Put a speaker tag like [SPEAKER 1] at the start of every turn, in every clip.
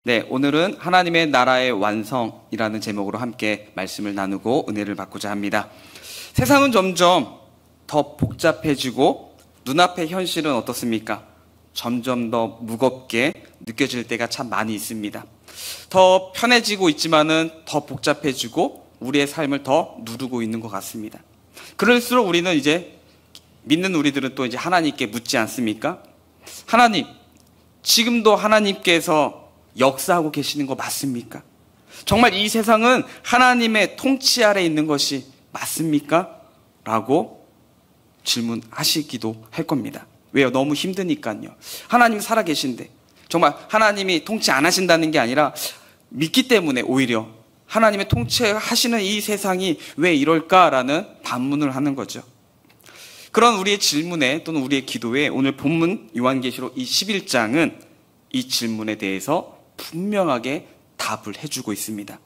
[SPEAKER 1] 네, 오늘은 하나님의 나라의 완성이라는 제목으로 함께 말씀을 나누고 은혜를 받고자 합니다. 세상은 점점 더 복잡해지고 눈앞의 현실은 어떻습니까? 점점 더 무겁게 느껴질 때가 참 많이 있습니다. 더 편해지고 있지만은 더 복잡해지고 우리의 삶을 더 누르고 있는 것 같습니다. 그럴수록 우리는 이제 믿는 우리들은 또 이제 하나님께 묻지 않습니까? 하나님, 지금도 하나님께서 역사하고 계시는 거 맞습니까? 정말 이 세상은 하나님의 통치 아래 있는 것이 맞습니까? 라고 질문하시기도 할 겁니다. 왜요? 너무 힘드니까요. 하나님 살아계신데 정말 하나님이 통치 안 하신다는 게 아니라 믿기 때문에 오히려 하나님의 통치하시는 이 세상이 왜 이럴까라는 반문을 하는 거죠. 그런 우리의 질문에 또는 우리의 기도에 오늘 본문 요한계시록 이 11장은 이 질문에 대해서 분명하게 답을 해주고 있습니다.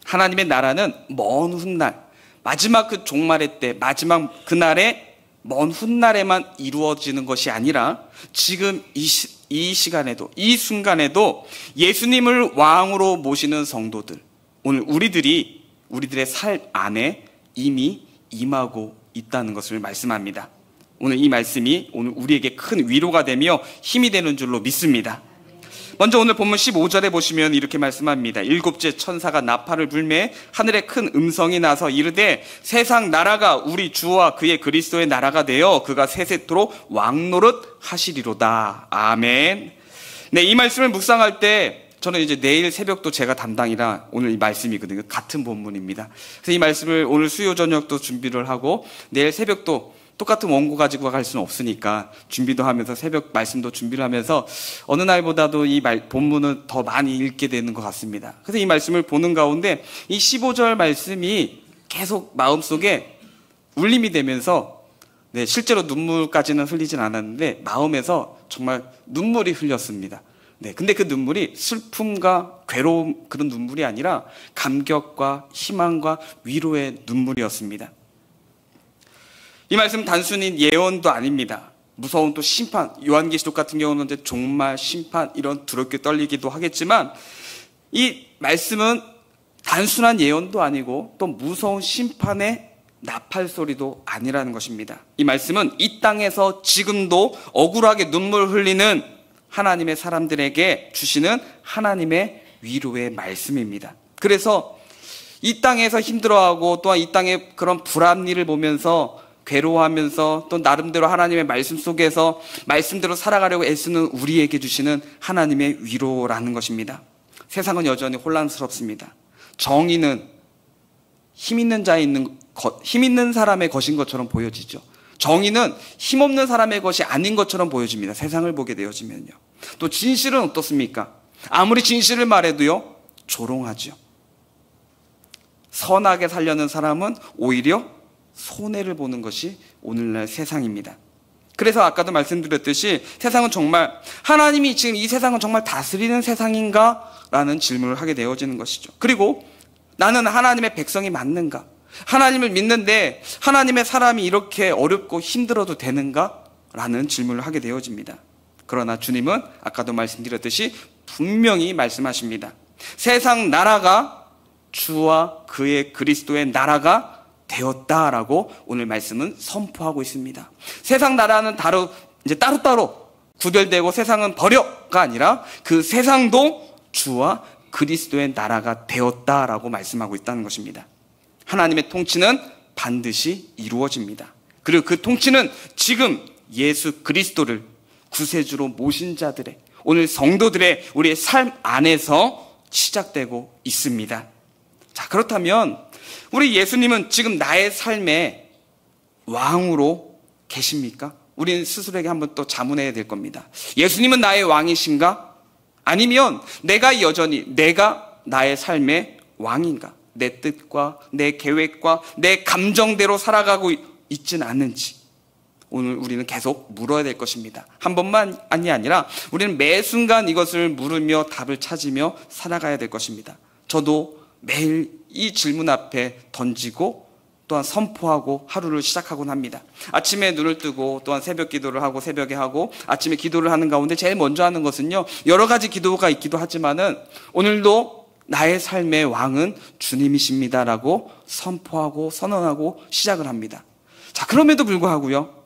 [SPEAKER 1] 하나님의 나라는 먼 훗날, 마지막 그 종말의 때, 마지막 그날의 먼 훗날에만 이루어지는 것이 아니라 지금 이 시간에도, 이 순간에도 예수님을 왕으로 모시는 성도들, 오늘 우리들의 삶 안에 이미 임하고 있다는 것을 말씀합니다. 오늘 이 말씀이 오늘 우리에게 큰 위로가 되며 힘이 되는 줄로 믿습니다. 먼저 오늘 본문 15절에 보시면 이렇게 말씀합니다. 일곱째 천사가 나팔을 불매 하늘에 큰 음성이 나서 이르되 세상 나라가 우리 주와 그의 그리스도의 나라가 되어 그가 세세토록 왕노릇 하시리로다. 아멘. 네, 이 말씀을 묵상할 때 저는 이제 내일 새벽도 제가 담당이라 오늘 이 말씀이거든요. 같은 본문입니다. 그래서 이 말씀을 오늘 수요 저녁도 준비를 하고 내일 새벽도 똑같은 원고 가지고 갈 수는 없으니까 준비도 하면서 새벽 말씀도 준비를 하면서 어느 날보다도 이 본문은 더 많이 읽게 되는 것 같습니다. 그래서 이 말씀을 보는 가운데 이 15절 말씀이 계속 마음속에 울림이 되면서 네, 실제로 눈물까지는 흘리진 않았는데 마음에서 정말 눈물이 흘렸습니다. 네, 근데 그 눈물이 슬픔과 괴로움 그런 눈물이 아니라 감격과 희망과 위로의 눈물이었습니다. 이 말씀 단순히 예언도 아닙니다. 무서운 또 심판, 요한계시록 같은 경우는 이제 종말, 심판 이런 두렵게 떨리기도 하겠지만 이 말씀은 단순한 예언도 아니고 또 무서운 심판의 나팔 소리도 아니라는 것입니다. 이 말씀은 이 땅에서 지금도 억울하게 눈물 흘리는 하나님의 사람들에게 주시는 하나님의 위로의 말씀입니다. 그래서 이 땅에서 힘들어하고 또한 이 땅의 그런 불합리를 보면서 괴로워하면서 또 나름대로 하나님의 말씀 속에서 말씀대로 살아가려고 애쓰는 우리에게 주시는 하나님의 위로라는 것입니다. 세상은 여전히 혼란스럽습니다. 정의는 힘 있는 사람의 것인 것처럼 보여지죠. 정의는 힘없는 사람의 것이 아닌 것처럼 보여집니다. 세상을 보게 되어지면요. 또 진실은 어떻습니까? 아무리 진실을 말해도요, 조롱하죠. 선하게 살려는 사람은 오히려 손해를 보는 것이 오늘날 세상입니다. 그래서 아까도 말씀드렸듯이 세상은 정말 하나님이 지금 이 세상은 정말 다스리는 세상인가? 라는 질문을 하게 되어지는 것이죠. 그리고 나는 하나님의 백성이 맞는가? 하나님을 믿는데 하나님의 사람이 이렇게 어렵고 힘들어도 되는가? 라는 질문을 하게 되어집니다. 그러나 주님은 아까도 말씀드렸듯이 분명히 말씀하십니다. 세상 나라가 주와 그의 그리스도의 나라가 되었다라고 오늘 말씀은 선포하고 있습니다. 세상 나라는 따로따로 구별되고 세상은 버려가 아니라 그 세상도 주와 그리스도의 나라가 되었다라고 말씀하고 있다는 것입니다. 하나님의 통치는 반드시 이루어집니다. 그리고 그 통치는 지금 예수 그리스도를 구세주로 모신 자들의 오늘 성도들의 우리의 삶 안에서 시작되고 있습니다. 자, 그렇다면 우리 예수님은 지금 나의 삶의 왕으로 계십니까? 우리는 스스로에게 한번 또 자문해야 될 겁니다. 예수님은 나의 왕이신가? 아니면 내가 나의 삶의 왕인가? 내 뜻과 내 계획과 내 감정대로 살아가고 있지는 않는지 오늘 우리는 계속 물어야 될 것입니다. 한 번만이 아니라 우리는 매 순간 이것을 물으며 답을 찾으며 살아가야 될 것입니다. 저도 매일 이 질문 앞에 던지고 또한 선포하고 하루를 시작하곤 합니다. 아침에 눈을 뜨고 또한 새벽 기도를 하고 새벽에 하고 아침에 기도를 하는 가운데 제일 먼저 하는 것은요, 여러 가지 기도가 있기도 하지만은 오늘도 나의 삶의 왕은 주님이십니다라고 선포하고 선언하고 시작을 합니다. 자, 그럼에도 불구하고요,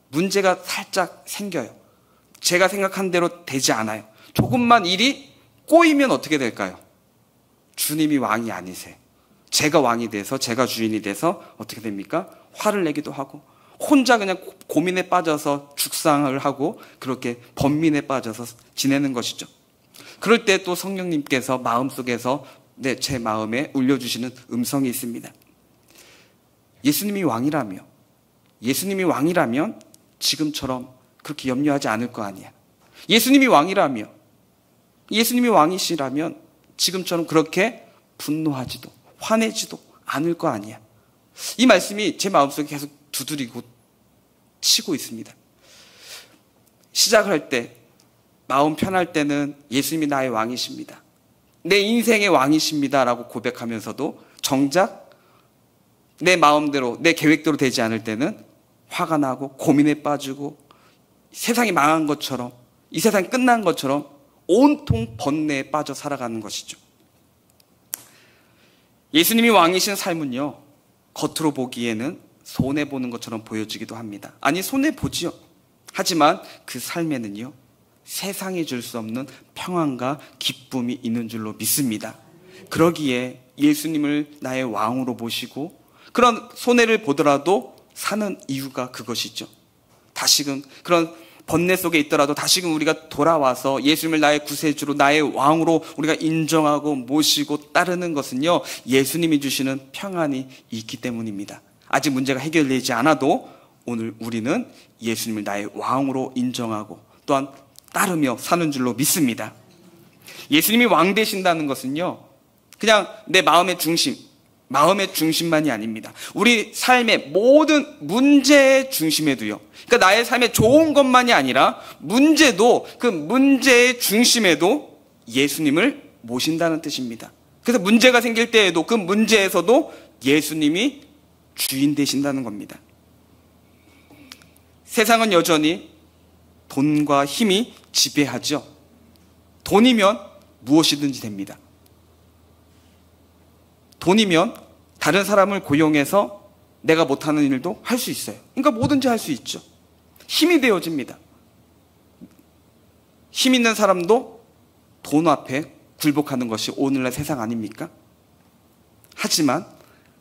[SPEAKER 1] 문제가 살짝 생겨요. 제가 생각한 대로 되지 않아요. 조금만 일이 꼬이면 어떻게 될까요? 주님이 왕이 아니세요. 제가 왕이 돼서 제가 주인이 돼서 어떻게 됩니까? 화를 내기도 하고 혼자 그냥 고민에 빠져서 죽상을 하고 그렇게 번민에 빠져서 지내는 것이죠. 그럴 때 또 성령님께서 마음속에서 제 마음에 울려주시는 음성이 있습니다. 예수님이 왕이라면 지금처럼 그렇게 염려하지 않을 거 아니야. 예수님이 왕이시라면 지금처럼 그렇게 분노하지도 화내지도 않을 거 아니야. 이 말씀이 제 마음속에 계속 두드리고 치고 있습니다. 시작할 때, 마음 편할 때는 예수님이 나의 왕이십니다, 내 인생의 왕이십니다라고 고백하면서도 정작 내 마음대로 내 계획대로 되지 않을 때는 화가 나고 고민에 빠지고 세상이 망한 것처럼, 이 세상이 끝난 것처럼 온통 번뇌에 빠져 살아가는 것이죠. 예수님이 왕이신 삶은요, 겉으로 보기에는 손해보는 것처럼 보여지기도 합니다. 아니, 손해보지요. 하지만 그 삶에는요, 세상이 줄 수 없는 평안과 기쁨이 있는 줄로 믿습니다. 그러기에 예수님을 나의 왕으로 모시고 그런 손해를 보더라도 사는 이유가 그것이죠. 다시금 그런 번뇌 속에 있더라도 다시금 우리가 돌아와서 예수님을 나의 구세주로 나의 왕으로 우리가 인정하고 모시고 따르는 것은요, 예수님이 주시는 평안이 있기 때문입니다. 아직 문제가 해결되지 않아도 오늘 우리는 예수님을 나의 왕으로 인정하고 또한 따르며 사는 줄로 믿습니다. 예수님이 왕 되신다는 것은요, 그냥 내 마음의 중심만이 아닙니다. 우리 삶의 모든 문제의 중심에도요, 그러니까 나의 삶에 좋은 것만이 아니라 문제도, 그 문제의 중심에도 예수님을 모신다는 뜻입니다. 그래서 문제가 생길 때에도 그 문제에서도 예수님이 주인 되신다는 겁니다. 세상은 여전히 돈과 힘이 지배하죠. 돈이면 무엇이든지 됩니다. 돈이면 다른 사람을 고용해서 내가 못하는 일도 할 수 있어요. 그러니까 뭐든지 할 수 있죠. 힘이 되어집니다. 힘 있는 사람도 돈 앞에 굴복하는 것이 오늘날 세상 아닙니까? 하지만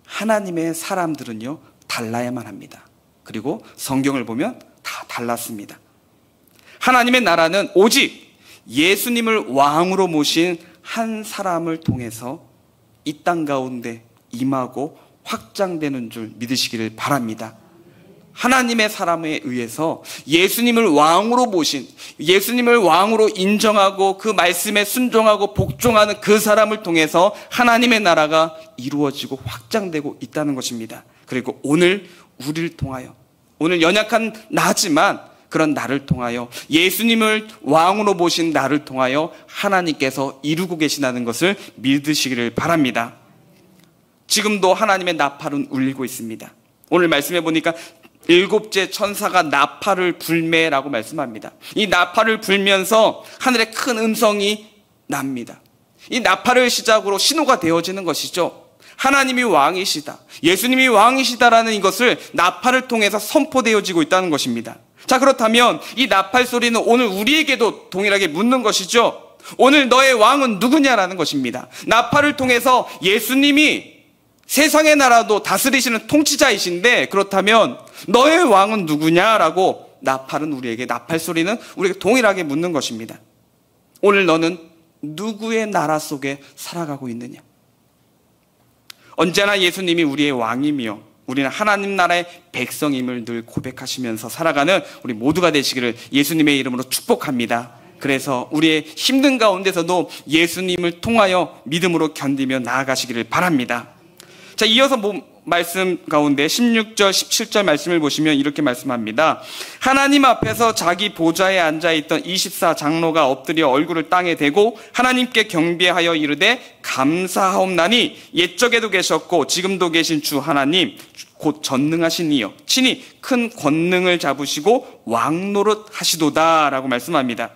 [SPEAKER 1] 하나님의 사람들은요, 달라야만 합니다. 그리고 성경을 보면 다 달랐습니다. 하나님의 나라는 오직 예수님을 왕으로 모신 한 사람을 통해서 이 땅 가운데 임하고 확장되는 줄 믿으시기를 바랍니다. 하나님의 사람에 의해서 예수님을 왕으로 모신, 예수님을 왕으로 인정하고 그 말씀에 순종하고 복종하는 그 사람을 통해서 하나님의 나라가 이루어지고 확장되고 있다는 것입니다. 그리고 오늘 우리를 통하여, 오늘 연약한 나지만 그런 나를 통하여, 예수님을 왕으로 모신 나를 통하여 하나님께서 이루고 계시다는 것을 믿으시기를 바랍니다. 지금도 하나님의 나팔은 울리고 있습니다. 오늘 말씀해 보니까 7째 천사가 나팔을 불매라고 말씀합니다. 이 나팔을 불면서 하늘에 큰 음성이 납니다. 이 나팔을 시작으로 신호가 되어지는 것이죠. 하나님이 왕이시다, 예수님이 왕이시다라는 이것을 나팔을 통해서 선포되어지고 있다는 것입니다. 자, 그렇다면 이 나팔 소리는 오늘 우리에게도 동일하게 묻는 것이죠. 오늘 너의 왕은 누구냐라는 것입니다. 나팔을 통해서 예수님이 세상의 나라도 다스리시는 통치자이신데, 그렇다면 너의 왕은 누구냐라고 나팔은 우리에게, 나팔 소리는 우리에게 동일하게 묻는 것입니다. 오늘 너는 누구의 나라 속에 살아가고 있느냐? 언제나 예수님이 우리의 왕이며 우리는 하나님 나라의 백성임을 늘 고백하시면서 살아가는 우리 모두가 되시기를 예수님의 이름으로 축복합니다. 그래서 우리의 힘든 가운데서도 예수님을 통하여 믿음으로 견디며 나아가시기를 바랍니다. 자, 이어서 말씀 가운데 16절, 17절 말씀을 보시면 이렇게 말씀합니다. 하나님 앞에서 자기 보좌에 앉아있던 24장로가 엎드려 얼굴을 땅에 대고 하나님께 경배하여 이르되 감사하옵나니 옛적에도 계셨고 지금도 계신 주 하나님 곧 전능하신 이여 친히 큰 권능을 잡으시고 왕노릇 하시도다 라고 말씀합니다.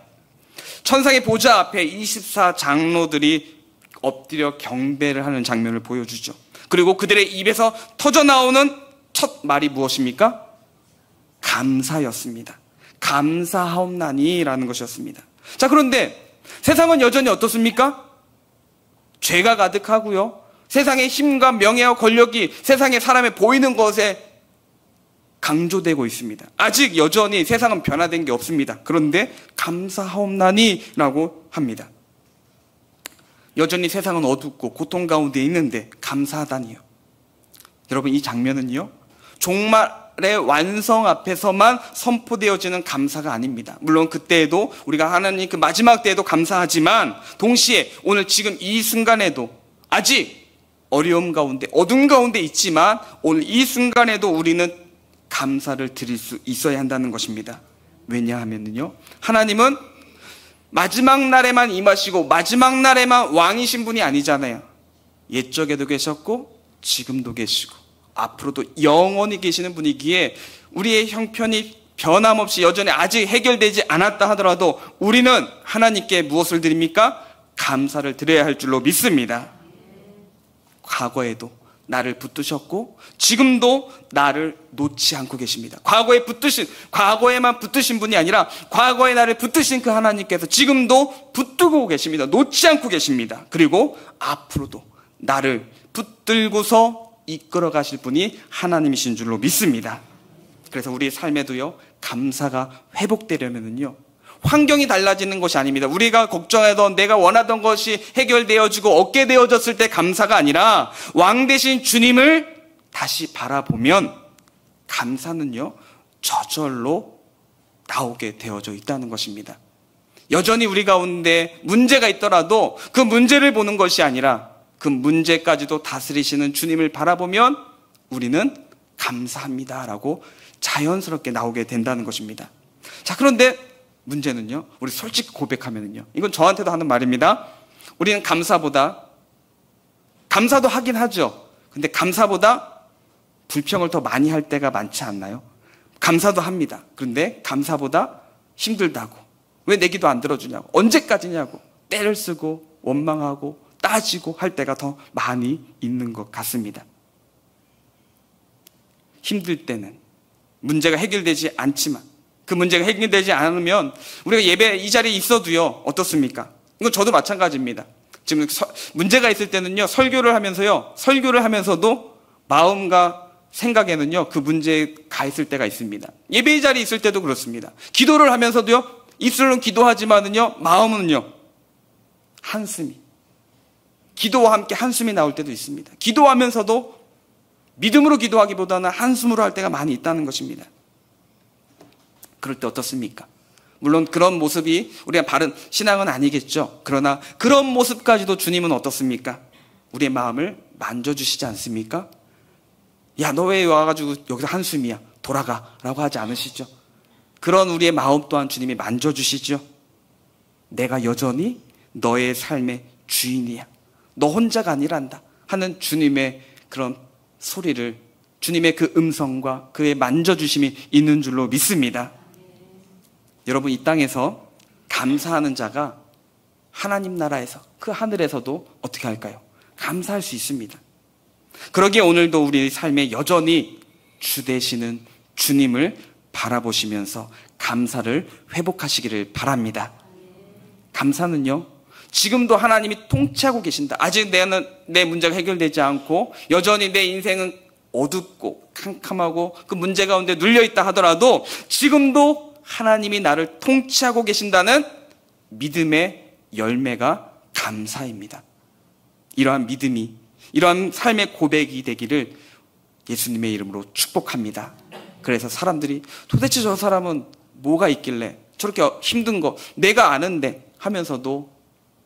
[SPEAKER 1] 천상의 보좌 앞에 24장로들이 엎드려 경배를 하는 장면을 보여주죠. 그리고 그들의 입에서 터져나오는 첫 말이 무엇입니까? 감사였습니다. 감사하옵나니라는 것이었습니다. 자, 그런데 세상은 여전히 어떻습니까? 죄가 가득하고요. 세상의 힘과 명예와 권력이 세상의 사람의 보이는 것에 강조되고 있습니다. 아직 여전히 세상은 변화된 게 없습니다. 그런데 감사하옵나니라고 합니다. 여전히 세상은 어둡고 고통 가운데 있는데 감사하다니요. 여러분, 이 장면은요, 종말의 완성 앞에서만 선포되어지는 감사가 아닙니다. 물론 그때에도 우리가 하나님 그 마지막 때에도 감사하지만 동시에 오늘 지금 이 순간에도 아직 어려움 가운데 어둠 가운데 있지만 오늘 이 순간에도 우리는 감사를 드릴 수 있어야 한다는 것입니다. 왜냐하면요, 하나님은 마지막 날에만 임하시고 마지막 날에만 왕이신 분이 아니잖아요. 옛적에도 계셨고 지금도 계시고 앞으로도 영원히 계시는 분이기에 우리의 형편이 변함없이 여전히 아직 해결되지 않았다 하더라도 우리는 하나님께 무엇을 드립니까? 감사를 드려야 할 줄로 믿습니다. 과거에도 나를 붙드셨고 지금도 나를 놓지 않고 계십니다. 과거에만 붙드신 분이 아니라 과거에 나를 붙드신 그 하나님께서 지금도 붙들고 계십니다. 놓지 않고 계십니다. 그리고 앞으로도 나를 붙들고서 이끌어 가실 분이 하나님이신 줄로 믿습니다. 그래서 우리의 삶에도요, 감사가 회복되려면요, 환경이 달라지는 것이 아닙니다. 우리가 걱정하던 내가 원하던 것이 해결되어지고 얻게 되어졌을 때 감사가 아니라 왕 대신 주님을 다시 바라보면 감사는요, 저절로 나오게 되어져 있다는 것입니다. 여전히 우리 가운데 문제가 있더라도 그 문제를 보는 것이 아니라 그 문제까지도 다스리시는 주님을 바라보면 우리는 감사합니다라고 자연스럽게 나오게 된다는 것입니다. 자, 그런데 문제는요, 우리 솔직히 고백하면은요, 이건 저한테도 하는 말입니다. 우리는 감사도 하긴 하죠. 근데 감사보다 불평을 더 많이 할 때가 많지 않나요? 감사도 합니다. 그런데 감사보다 힘들다고, 왜 내 기도 안 들어주냐고, 언제까지냐고 때를 쓰고 원망하고 따지고 할 때가 더 많이 있는 것 같습니다. 힘들 때는 문제가 해결되지 않지만 그 문제가 해결되지 않으면 우리가 예배 이 자리에 있어도요, 어떻습니까? 이건 저도 마찬가지입니다. 지금 문제가 있을 때는요, 설교를 하면서도 마음과 생각에는요, 그 문제가 있을 때가 있습니다. 예배 이 자리에 있을 때도 그렇습니다. 기도를 하면서도요, 입술은 기도하지만은요, 마음은요, 기도와 함께 한숨이 나올 때도 있습니다. 기도하면서도 믿음으로 기도하기보다는 한숨으로 할 때가 많이 있다는 것입니다. 그럴 때 어떻습니까? 물론 그런 모습이 우리가 바른 신앙은 아니겠죠. 그러나 그런 모습까지도 주님은 어떻습니까? 우리의 마음을 만져주시지 않습니까? 야, 너 왜 와가지고 여기서 한숨이야, 돌아가 라고 하지 않으시죠. 그런 우리의 마음 또한 주님이 만져주시죠. 내가 여전히 너의 삶의 주인이야, 너 혼자가 아니란다 하는 주님의 그런 소리를, 주님의 그 음성과 그의 만져주심이 있는 줄로 믿습니다. 여러분, 이 땅에서 감사하는 자가 하나님 나라에서, 그 하늘에서도 어떻게 할까요? 감사할 수 있습니다. 그러기에 오늘도 우리 삶에 여전히 주 되시는 주님을 바라보시면서 감사를 회복하시기를 바랍니다. 감사는요, 지금도 하나님이 통치하고 계신다. 아직 내 문제가 해결되지 않고 여전히 내 인생은 어둡고 캄캄하고 그 문제 가운데 눌려있다 하더라도 지금도 하나님이 나를 통치하고 계신다는 믿음의 열매가 감사입니다. 이러한 믿음이, 이러한 삶의 고백이 되기를 예수님의 이름으로 축복합니다. 그래서 사람들이 도대체 저 사람은 뭐가 있길래 저렇게 힘든 거 내가 아는데 하면서도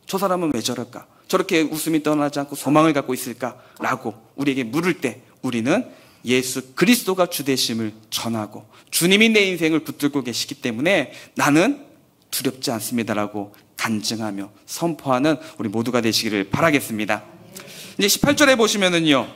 [SPEAKER 1] 저 사람은 왜 저럴까? 저렇게 웃음이 떠나지 않고 소망을 갖고 있을까? 라고 우리에게 물을 때 우리는 예수 그리스도가 주 되심을 전하고 주님이 내 인생을 붙들고 계시기 때문에 나는 두렵지 않습니다라고 간증하며 선포하는 우리 모두가 되시기를 바라겠습니다. 이제 18절에 보시면은요,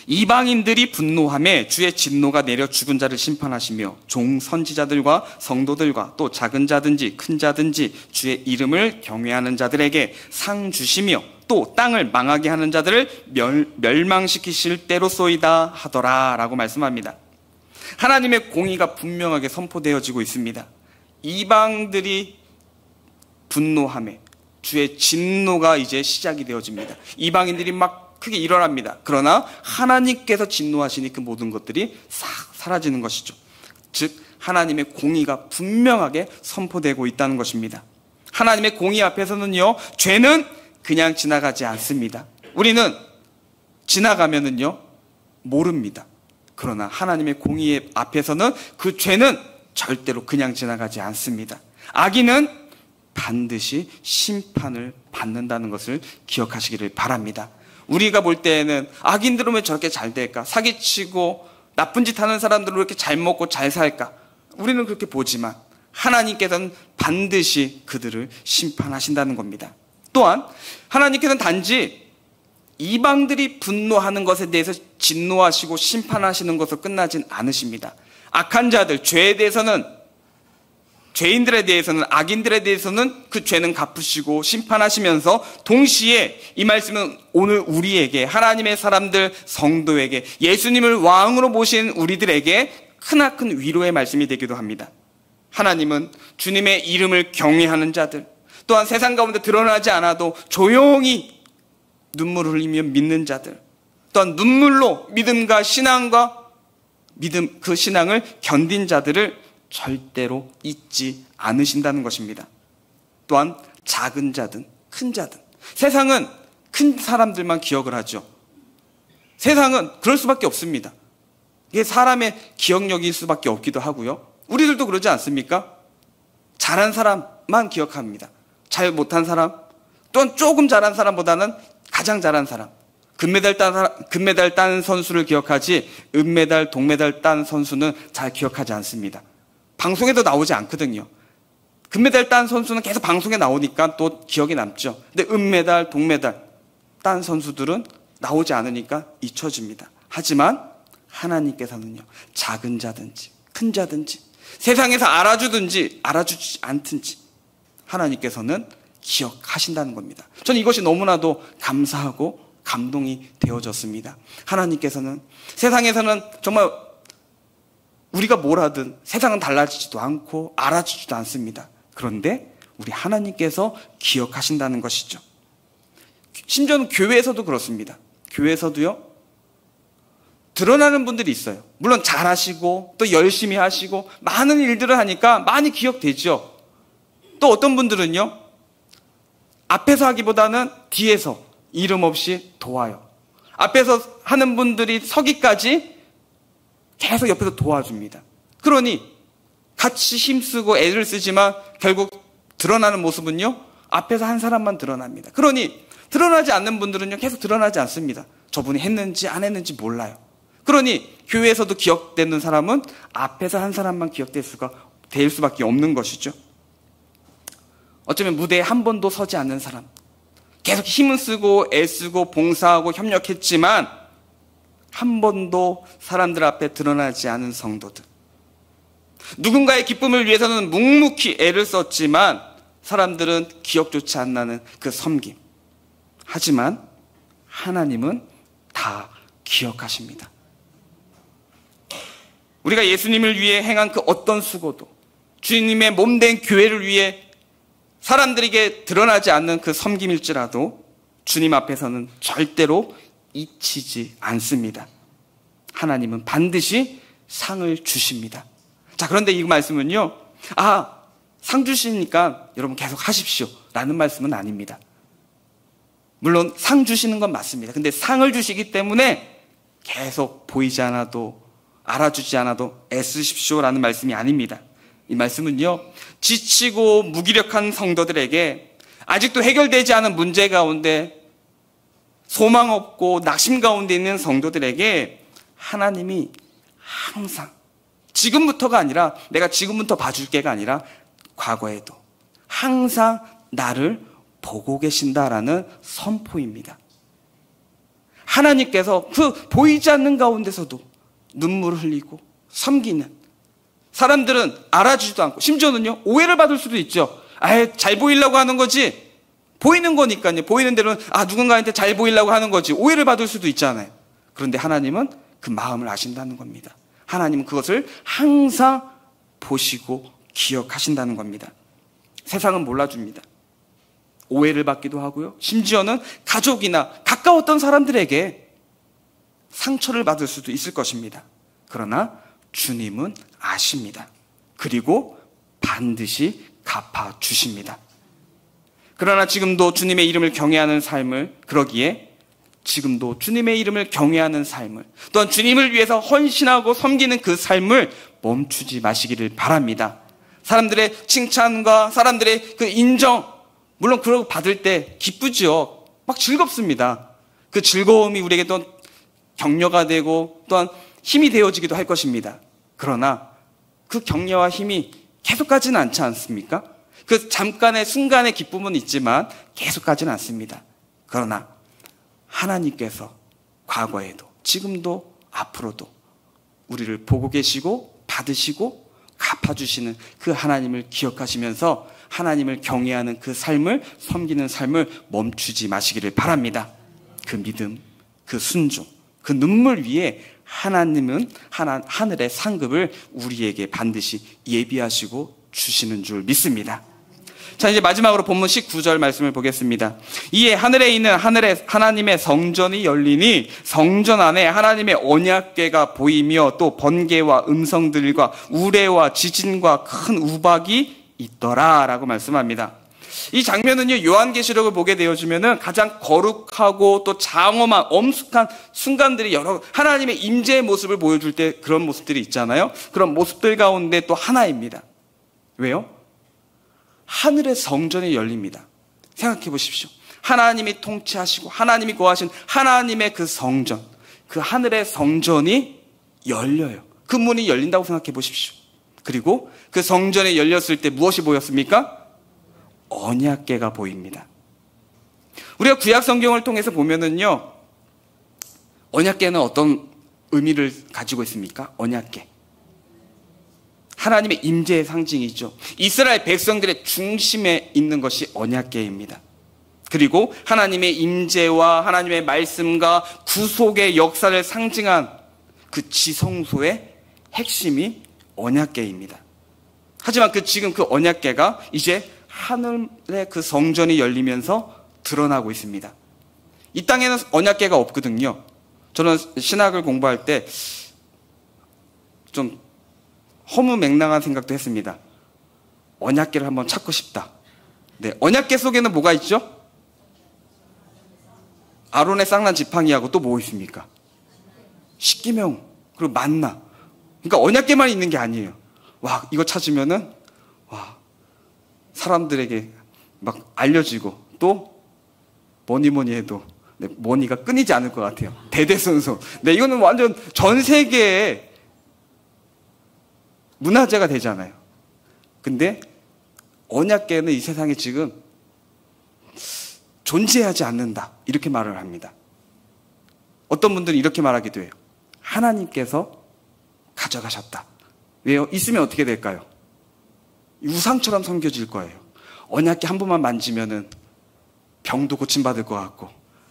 [SPEAKER 1] 이방인들이 분노하며 주의 진노가 내려 죽은 자를 심판하시며 종 선지자들과 성도들과 또 작은 자든지 큰 자든지 주의 이름을 경외하는 자들에게 상 주시며 또 땅을 망하게 하는 자들을 멸망시키실 때로소이다 하더라 라고 말씀합니다. 하나님의 공의가 분명하게 선포되어지고 있습니다. 이방들이 분노하며 주의 진노가 이제 시작이 되어집니다. 이방인들이 막 크게 일어납니다. 그러나 하나님께서 진노하시니 그 모든 것들이 싹 사라지는 것이죠. 즉 하나님의 공의가 분명하게 선포되고 있다는 것입니다. 하나님의 공의 앞에서는요, 죄는 그냥 지나가지 않습니다. 우리는 지나가면은요 모릅니다. 그러나 하나님의 공의 앞에서는 그 죄는 절대로 그냥 지나가지 않습니다. 악인은 반드시 심판을 받는다는 것을 기억하시기를 바랍니다. 우리가 볼 때에는 악인들은 왜 저렇게 잘 될까? 사기치고 나쁜 짓 하는 사람들은 왜 이렇게 잘 먹고 잘 살까? 우리는 그렇게 보지만 하나님께서는 반드시 그들을 심판하신다는 겁니다. 또한 하나님께서는 단지 이방들이 분노하는 것에 대해서 진노하시고 심판하시는 것으로 끝나진 않으십니다. 악한 자들, 죄에 대해서는, 죄인들에 대해서는, 악인들에 대해서는 그 죄는 갚으시고 심판하시면서 동시에 이 말씀은 오늘 우리에게, 하나님의 사람들, 성도에게, 예수님을 왕으로 모신 우리들에게 크나큰 위로의 말씀이 되기도 합니다. 하나님은 주님의 이름을 경외하는 자들, 또한 세상 가운데 드러나지 않아도 조용히 눈물을 흘리며 믿는 자들, 또한 눈물로 믿음과 신앙과 그 신앙을 견딘 자들을 절대로 잊지 않으신다는 것입니다. 또한 작은 자든 큰 자든, 세상은 큰 사람들만 기억을 하죠. 세상은 그럴 수밖에 없습니다. 이게 사람의 기억력일 수밖에 없기도 하고요. 우리들도 그러지 않습니까? 잘한 사람만 기억합니다. 잘 못한 사람, 또한 조금 잘한 사람보다는 가장 잘한 사람, 금메달 딴 선수를 기억하지 은메달, 동메달 딴 선수는 잘 기억하지 않습니다. 방송에도 나오지 않거든요. 금메달 딴 선수는 계속 방송에 나오니까 또 기억에 남죠. 근데 은메달, 동메달 딴 선수들은 나오지 않으니까 잊혀집니다. 하지만 하나님께서는요, 작은 자든지 큰 자든지 세상에서 알아주든지 알아주지 않든지 하나님께서는 기억하신다는 겁니다. 저는 이것이 너무나도 감사하고 감동이 되어졌습니다. 하나님께서는 세상에서는 정말 우리가 뭘 하든 세상은 달라지지도 않고 알아주지도 않습니다. 그런데 우리 하나님께서 기억하신다는 것이죠. 심지어는 교회에서도 그렇습니다. 교회에서도요, 드러나는 분들이 있어요. 물론 잘하시고 또 열심히 하시고 많은 일들을 하니까 많이 기억되죠. 또 어떤 분들은요, 앞에서 하기보다는 뒤에서 이름 없이 도와요. 앞에서 하는 분들이 서기까지 계속 옆에서 도와줍니다. 그러니 같이 힘쓰고 애를 쓰지만 결국 드러나는 모습은요, 앞에서 한 사람만 드러납니다. 그러니 드러나지 않는 분들은요, 계속 드러나지 않습니다. 저분이 했는지 안 했는지 몰라요. 그러니 교회에서도 기억되는 사람은 앞에서 한 사람만 기억될 수밖에 없는 것이죠. 어쩌면 무대에 한 번도 서지 않는 사람, 계속 힘을 쓰고 애쓰고 봉사하고 협력했지만 한 번도 사람들 앞에 드러나지 않은 성도들, 누군가의 기쁨을 위해서는 묵묵히 애를 썼지만 사람들은 기억조차 안 나는 그 섬김. 하지만 하나님은 다 기억하십니다. 우리가 예수님을 위해 행한 그 어떤 수고도, 주님의 몸된 교회를 위해 사람들에게 드러나지 않는 그 섬김일지라도 주님 앞에서는 절대로 잊히지 않습니다. 하나님은 반드시 상을 주십니다. 자, 그런데 이 말씀은요, 상 주시니까 여러분 계속 하십시오 라는 말씀은 아닙니다. 물론 상 주시는 건 맞습니다. 근데 상을 주시기 때문에 계속 보이지 않아도 알아주지 않아도 애쓰십시오 라는 말씀이 아닙니다. 이 말씀은요, 지치고 무기력한 성도들에게 아직도 해결되지 않은 문제 가운데 소망 없고 낙심 가운데 있는 성도들에게 하나님이 항상 지금부터가 아니라 내가 지금부터 봐줄게가 아니라 과거에도 항상 나를 보고 계신다라는 선포입니다. 하나님께서 그 보이지 않는 가운데서도 눈물을 흘리고 섬기는 사람들은 알아주지도 않고 심지어는요 오해를 받을 수도 있죠. 아예 잘 보이려고 하는 거지. 보이는 거니까요. 보이는 대로는 누군가한테 잘 보이려고 하는 거지. 오해를 받을 수도 있잖아요. 그런데 하나님은 그 마음을 아신다는 겁니다. 하나님은 그것을 항상 보시고 기억하신다는 겁니다. 세상은 몰라줍니다. 오해를 받기도 하고요. 심지어는 가족이나 가까웠던 사람들에게 상처를 받을 수도 있을 것입니다. 그러나 주님은 아십니다. 그리고 반드시 갚아주십니다. 그러나 지금도 주님의 이름을 경외하는 삶을, 그러기에 지금도 주님의 이름을 경외하는 삶을, 또한 주님을 위해서 헌신하고 섬기는 그 삶을 멈추지 마시기를 바랍니다. 사람들의 칭찬과 사람들의 그 인정, 물론 그런 거 받을 때 기쁘죠. 막 즐겁습니다. 그 즐거움이 우리에게 또 격려가 되고 또한 힘이 되어지기도 할 것입니다. 그러나 그 격려와 힘이 계속 가지는 않지 않습니까? 그 잠깐의 순간의 기쁨은 있지만 계속 가지는 않습니다. 그러나 하나님께서 과거에도 지금도 앞으로도 우리를 보고 계시고 받으시고 갚아주시는 그 하나님을 기억하시면서 하나님을 경외하는 그 삶을, 섬기는 삶을 멈추지 마시기를 바랍니다. 그 믿음, 그 순종, 그 눈물 위에 하나님은 하늘의 상급을 우리에게 반드시 예비하시고 주시는 줄 믿습니다. 자, 이제 마지막으로 본문 19절 말씀을 보겠습니다. 이에 하늘에 있는 하나님의 성전이 열리니 성전 안에 하나님의 언약궤가 보이며 또 번개와 음성들과 우레와 지진과 큰 우박이 있더라 라고 말씀합니다. 이 장면은요, 요한계시록을 보게 되어지면은 가장 거룩하고 또 장엄한 엄숙한 순간들이 여러 하나님의 임재의 모습을 보여줄 때 그런 모습들이 있잖아요. 그런 모습들 가운데 또 하나입니다. 왜요? 하늘의 성전이 열립니다. 생각해 보십시오. 하나님이 통치하시고 하나님이 거하신 하나님의 그 성전, 그 하늘의 성전이 열려요. 그 문이 열린다고 생각해 보십시오. 그리고 그 성전이 열렸을 때 무엇이 보였습니까? 언약궤가 보입니다. 우리가 구약 성경을 통해서 보면은요, 언약궤는 어떤 의미를 가지고 있습니까? 언약궤. 하나님의 임재의 상징이죠. 이스라엘 백성들의 중심에 있는 것이 언약궤입니다. 그리고 하나님의 임재와 하나님의 말씀과 구속의 역사를 상징한 그 지성소의 핵심이 언약궤입니다. 하지만 지금 그 언약궤가 이제 하늘의 그 성전이 열리면서 드러나고 있습니다. 이 땅에는 언약궤가 없거든요. 저는 신학을 공부할 때 좀 허무맹랑한 생각도 했습니다. 언약궤를 한번 찾고 싶다. 네, 언약궤 속에는 뭐가 있죠? 아론의 쌍난 지팡이하고 또 뭐 있습니까? 십계명, 그리고 만나. 그러니까 언약궤만 있는 게 아니에요. 와, 이거 찾으면은 와, 사람들에게 막 알려지고 또 뭐니 해도 네, 머니가 끊이지 않을 것 같아요. 대대손손. 네, 이거는 완전 전 세계에 문화재가 되잖아요. 근데 언약궤는 이 세상에 지금 존재하지 않는다, 이렇게 말을 합니다. 어떤 분들은 이렇게 말하기도 해요. 하나님께서 가져가셨다. 왜요? 있으면 어떻게 될까요? 우상처럼 섬겨질 거예요. 언약궤 한 번만 만지면은 병도 고침받을 것 같고,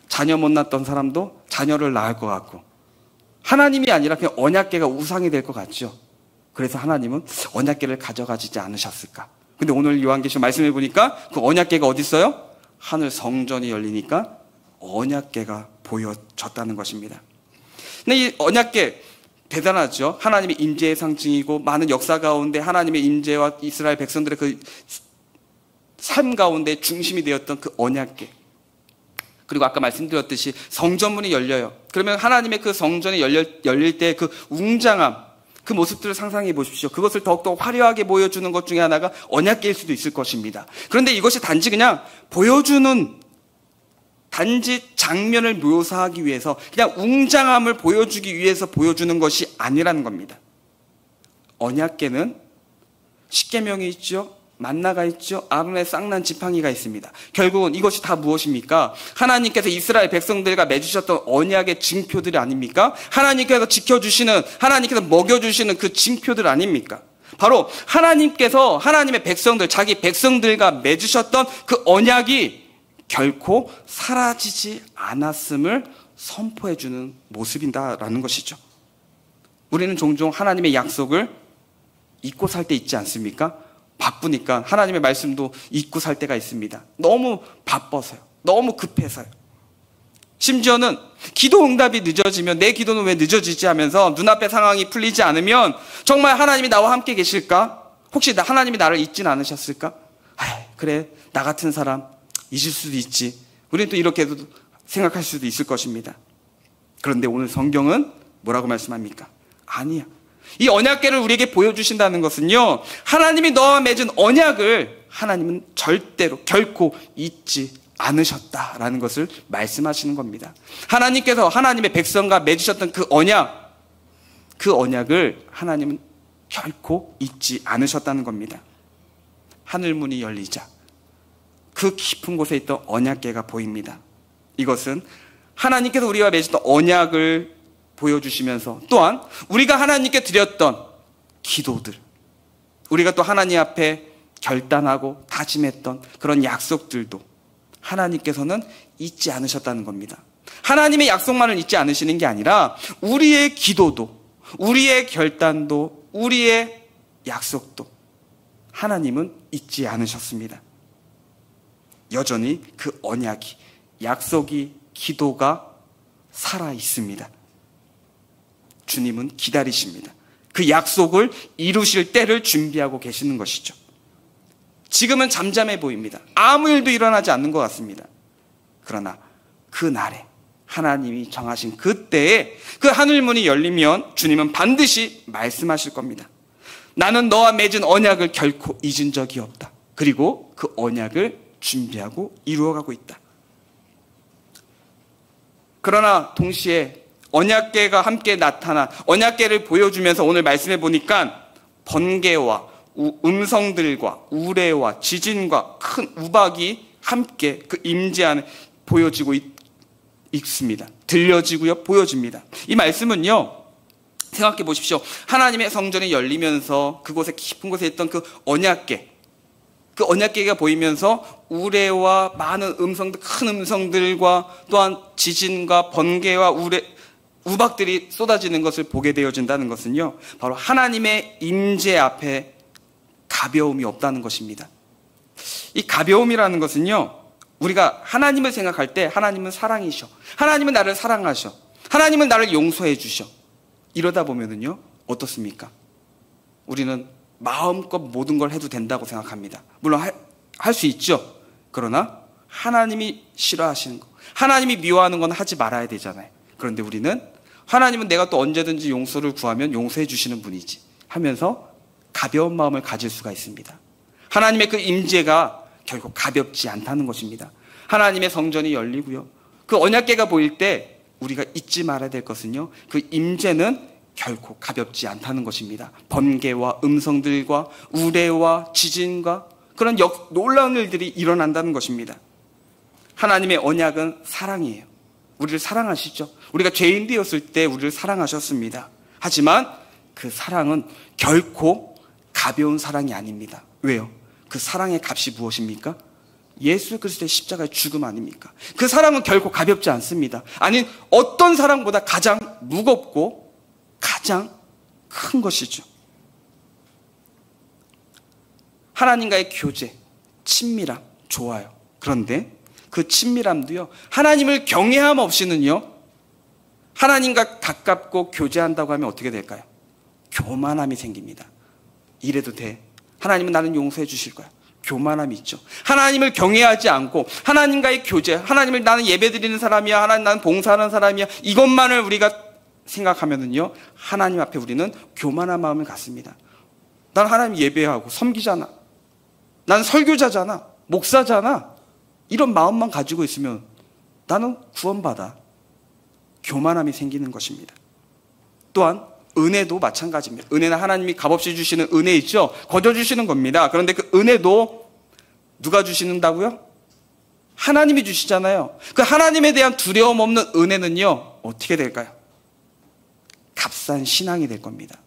[SPEAKER 1] 자녀 못 낳았던 사람도 자녀를 낳을 것 같고, 하나님이 아니라 그냥 언약궤가 우상이 될 것 같죠. 그래서 하나님은 언약궤를 가져가지지 않으셨을까? 근데 오늘 요한계시록 말씀해 보니까 그 언약궤가 어디 있어요? 하늘 성전이 열리니까 언약궤가 보여졌다는 것입니다. 근데 이 언약궤 대단하죠. 하나님의 임재의 상징이고 많은 역사 가운데 하나님의 임재와 이스라엘 백성들의 그 삶 가운데 중심이 되었던 그 언약궤. 그리고 아까 말씀드렸듯이 성전문이 열려요. 그러면 하나님의 그 성전이 열릴 때 그 웅장함, 그 모습들을 상상해 보십시오. 그것을 더욱더 화려하게 보여주는 것 중에 하나가 언약궤일 수도 있을 것입니다. 그런데 이것이 단지 그냥 보여주는 단지 장면을 묘사하기 위해서, 그냥 웅장함을 보여주기 위해서 보여주는 것이 아니라는 겁니다. 언약궤는 십계명이 있죠. 만나가 있죠. 아론의 쌍난 지팡이가 있습니다. 결국은 이것이 다 무엇입니까? 하나님께서 이스라엘 백성들과 맺으셨던 언약의 징표들이 아닙니까? 하나님께서 지켜주시는, 하나님께서 먹여주시는 그 징표들 아닙니까? 바로 하나님께서 하나님의 백성들, 자기 백성들과 맺으셨던 그 언약이 결코 사라지지 않았음을 선포해주는 모습이다라는 것이죠. 우리는 종종 하나님의 약속을 잊고 살 때 있지 않습니까? 바쁘니까 하나님의 말씀도 잊고 살 때가 있습니다. 너무 바빠서요. 너무 급해서요. 심지어는 기도 응답이 늦어지면 내 기도는 왜 늦어지지 하면서 눈앞의 상황이 풀리지 않으면 정말 하나님이 나와 함께 계실까? 혹시 하나님이 나를 잊진 않으셨을까? 그래, 나 같은 사람 잊을 수도 있지. 우리는 또 이렇게도 생각할 수도 있을 것입니다. 그런데 오늘 성경은 뭐라고 말씀합니까? 아니야. 이 언약궤를 우리에게 보여주신다는 것은요, 하나님이 너와 맺은 언약을 하나님은 절대로 결코 잊지 않으셨다라는 것을 말씀하시는 겁니다. 하나님께서 하나님의 백성과 맺으셨던 그 언약을 하나님은 결코 잊지 않으셨다는 겁니다. 하늘문이 열리자 그 깊은 곳에 있던 언약궤가 보입니다. 이것은 하나님께서 우리와 맺으셨던 언약을 보여주시면서 또한 우리가 하나님께 드렸던 기도들, 우리가 또 하나님 앞에 결단하고 다짐했던 그런 약속들도 하나님께서는 잊지 않으셨다는 겁니다. 하나님의 약속만을 잊지 않으시는 게 아니라 우리의 기도도, 우리의 결단도, 우리의 약속도 하나님은 잊지 않으셨습니다. 여전히 그 언약이, 약속이, 기도가 살아 있습니다. 주님은 기다리십니다. 그 약속을 이루실 때를 준비하고 계시는 것이죠. 지금은 잠잠해 보입니다. 아무 일도 일어나지 않는 것 같습니다. 그러나 그 날에 하나님이 정하신 그때에 그 하늘문이 열리면 주님은 반드시 말씀하실 겁니다. 나는 너와 맺은 언약을 결코 잊은 적이 없다. 그리고 그 언약을 준비하고 이루어가고 있다. 그러나 동시에 언약궤가 함께 나타나 언약궤를 보여주면서 오늘 말씀해 보니까 번개와 음성들과 우레와 지진과 큰 우박이 함께 그 임재 안에 보여지고 있습니다. 들려지고요, 보여집니다. 이 말씀은요, 생각해 보십시오. 하나님의 성전이 열리면서 그곳에 깊은 곳에 있던 그 언약궤, 그 언약궤가 보이면서 우레와 많은 음성들, 큰 음성들과 또한 지진과 번개와 우박들이 쏟아지는 것을 보게 되어진다는 것은요, 바로 하나님의 임재 앞에 가벼움이 없다는 것입니다. 이 가벼움이라는 것은요, 우리가 하나님을 생각할 때 하나님은 사랑이셔, 하나님은 나를 사랑하셔, 하나님은 나를 용서해 주셔. 이러다 보면은요, 어떻습니까? 우리는 마음껏 모든 걸 해도 된다고 생각합니다. 물론 할 수 있죠. 그러나 하나님이 싫어하시는 거, 하나님이 미워하는 건 하지 말아야 되잖아요. 그런데 우리는 하나님은 내가 또 언제든지 용서를 구하면 용서해 주시는 분이지 하면서 가벼운 마음을 가질 수가 있습니다. 하나님의 그 임재가 결국 가볍지 않다는 것입니다. 하나님의 성전이 열리고요, 그 언약궤가 보일 때 우리가 잊지 말아야 될 것은요, 그 임재는 결코 가볍지 않다는 것입니다. 번개와 음성들과 우레와 지진과 그런 놀라운 일들이 일어난다는 것입니다. 하나님의 언약은 사랑이에요. 우리를 사랑하시죠. 우리가 죄인 되었을 때 우리를 사랑하셨습니다. 하지만 그 사랑은 결코 가벼운 사랑이 아닙니다. 왜요? 그 사랑의 값이 무엇입니까? 예수 그리스도의 십자가의 죽음 아닙니까? 그 사랑은 결코 가볍지 않습니다. 아니, 어떤 사랑보다 가장 무겁고 가장 큰 것이죠. 하나님과의 교제, 친밀함, 좋아요. 그런데 그 친밀함도요, 하나님을 경외함 없이는요, 하나님과 가깝고 교제한다고 하면 어떻게 될까요? 교만함이 생깁니다. 이래도 돼. 하나님은 나는 용서해 주실 거야. 교만함이 있죠. 하나님을 경외하지 않고 하나님과의 교제, 하나님을 나는 예배드리는 사람이야, 하나님 나는 봉사하는 사람이야, 이것만을 우리가 생각하면은요, 하나님 앞에 우리는 교만한 마음을 갖습니다. 난 하나님 예배하고 섬기잖아, 난 설교자잖아, 목사잖아, 이런 마음만 가지고 있으면 나는 구원받아. 교만함이 생기는 것입니다. 또한 은혜도 마찬가지입니다. 은혜는 하나님이 값없이 주시는 은혜 있죠? 거저 주시는 겁니다. 그런데 그 은혜도 누가 주시는다고요? 하나님이 주시잖아요. 그 하나님에 대한 두려움 없는 은혜는요, 어떻게 될까요? 값싼 신앙이 될 겁니다.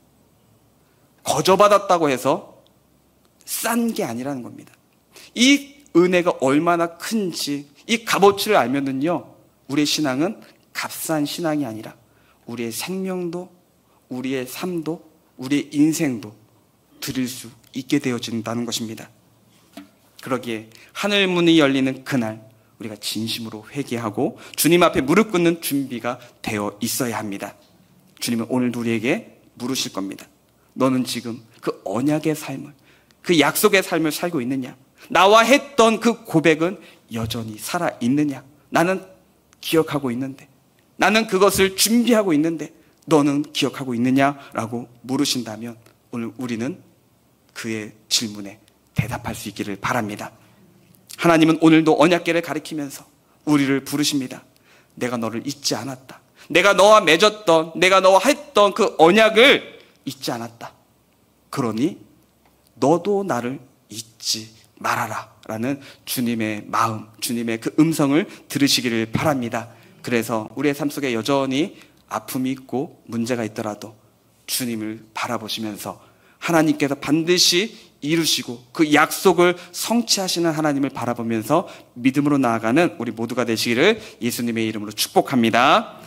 [SPEAKER 1] 거저 받았다고 해서 싼 게 아니라는 겁니다. 이 은혜가 얼마나 큰지, 이 값어치를 알면은요, 우리의 신앙은 값싼 신앙이 아니라 우리의 생명도, 우리의 삶도, 우리의 인생도 드릴 수 있게 되어진다는 것입니다. 그러기에 하늘 문이 열리는 그날 우리가 진심으로 회개하고 주님 앞에 무릎 꿇는 준비가 되어 있어야 합니다. 주님은 오늘 우리에게 물으실 겁니다. 너는 지금 그 언약의 삶을, 그 약속의 삶을 살고 있느냐? 나와 했던 그 고백은 여전히 살아있느냐? 나는 기억하고 있는데, 나는 그것을 준비하고 있는데 너는 기억하고 있느냐라고 물으신다면 오늘 우리는 그의 질문에 대답할 수 있기를 바랍니다. 하나님은 오늘도 언약궤를 가리키면서 우리를 부르십니다. 내가 너를 잊지 않았다. 내가 너와 맺었던, 내가 너와 했던 그 언약을 잊지 않았다. 그러니 너도 나를 잊지 말아라 라는 주님의 마음, 주님의 그 음성을 들으시기를 바랍니다. 그래서 우리의 삶 속에 여전히 아픔이 있고 문제가 있더라도 주님을 바라보시면서 하나님께서 반드시 이루시고 그 약속을 성취하시는 하나님을 바라보면서 믿음으로 나아가는 우리 모두가 되시기를 예수님의 이름으로 축복합니다.